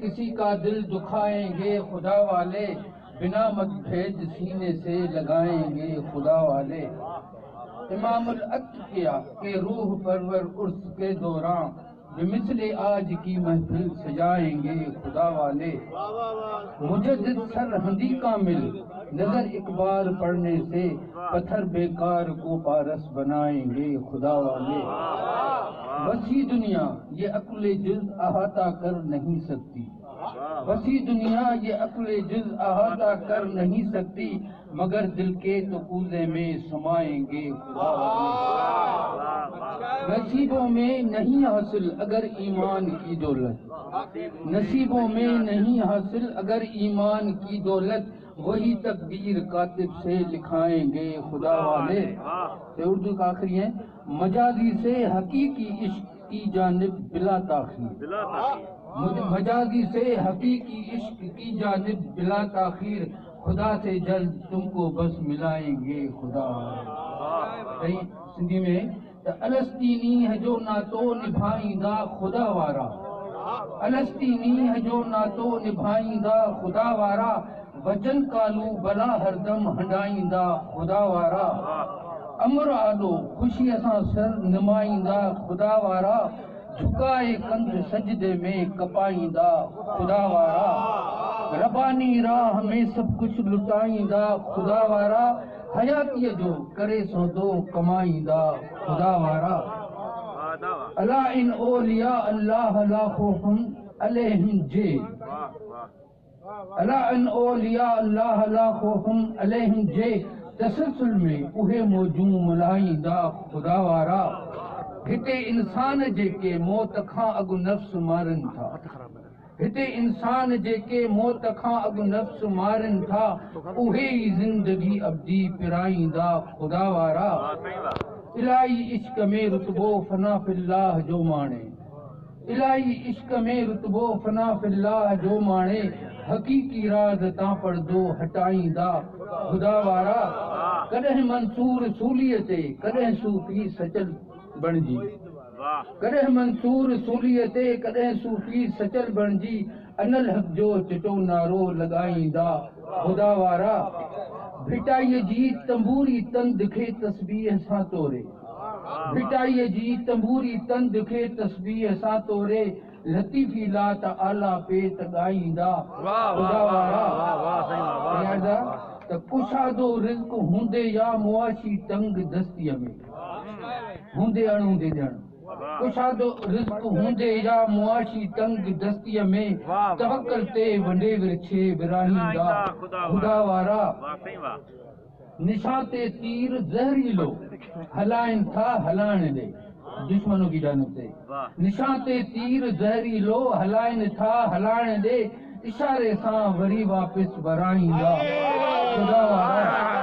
کسی کا دل دکھائیں گے خدا والے، بنا مت بھیج سینے سے لگائیں گے خدا والے۔ امام العطف کیا کہ روح پرور عرس کے دوران، بمثل آج کی محفل سجائیں گے خدا والے۔ مجدد سرہندی کامل، نظر ایک بار پڑھنے سے پتھر بیکار کو پارس بنائیں گے خدا والے۔ وسیع دنیا یہ عقل جز احاطہ کر نہیں سکتی، وسیع دنیا یہ عقل جز احاطہ کر نہیں سکتی، مگر دل کے تو کوزے میں سمائیں گے خدا والے۔ نصیبوں میں نہیں حاصل اگر ایمان کی دولت، نصیبوں میں نہیں حاصل اگر ایمان کی دولت، وہی تقدیر کاتب سے لکھائیں گے خدا والے۔ اردو کا آخری ہے، مجازی سے حقیقی عشق کی جانب بلا تاخیر، مجازی سے حقیقی عشق کی جانب بلا تاخیر، خدا سے جلد تم کو بس ملائیں گے خدا والے۔ سندھی میں الستینی ہے جو نہ تو نبھائیندہ خدا وارا، الستینی ہے جو نہ تو نبھائیندہ خدا وارا، وچن کالو بلا ہر دم ہنڈائیندہ خدا وارا، امر آلو خوشی اساں سر نمائیندہ خدا وارا، جھکائے کندھ سجدے میں کپائیندہ خدا وارا، ربانی راہ میں سب کچھ لٹائیندہ خدا وارا، حیاتی جو کرے سو دو کمائیندہ خدا وارا۔ الا ان اولیاء اللہ لا خوف علیہم جے، الا ان اولیاء اللہ لا خوف علیہم جے، تسلسل میں اہے موجوں ملائیندہ خدا وارا۔ ہتے انسان جے کے موت کھاں اگو نفس مارن تھا، ہتے انسان جے کے موت کھاں اگو نفس مارن تھا، اہے ہی زندگی ابدی پرائیندہ خدا وارا۔ الہی عشق میں رتبو فنا فی اللہ جو مانے، الہی عشق میں رتبو فنا فی اللہ جو مانے، حقیقی راز تاں پردو ہٹائیندہ خدا وارا۔ کڈہیں منصور سولیتے کڈہیں صوفی سچل بنجی، کڈہیں منصور سولیتے کڈہیں صوفی سچل بنجی، ان الحق جو چٹو نارو لگائیندہ خدا وارا۔ بھٹائی جی تمبوری تن دکھے تسبیح ساں تورے، بھٹائی جی تمبوری تن دکھے تسبیح ساں تورے، لطیفی لات آلہ پہ تگائیندہ خدا وارا۔ کشادو رزق ہوندے یا معاشی تنگ دستی میں، ہوندے اڑوں دے جن، کشادو رزق ہوندے یا معاشی تنگ دستی میں، توکل تے ونڈے ورچھے براہیندہ خدا وارا۔ نشاں تے تیر زہریلو ہلائن تھا ہلائن دے، دشمنوں کی جانب سے نشاں تے تیر زہریلو ہلائن تھا ہلائن دے، اشارے ساں وری واپس برائیندہ خدا وارا۔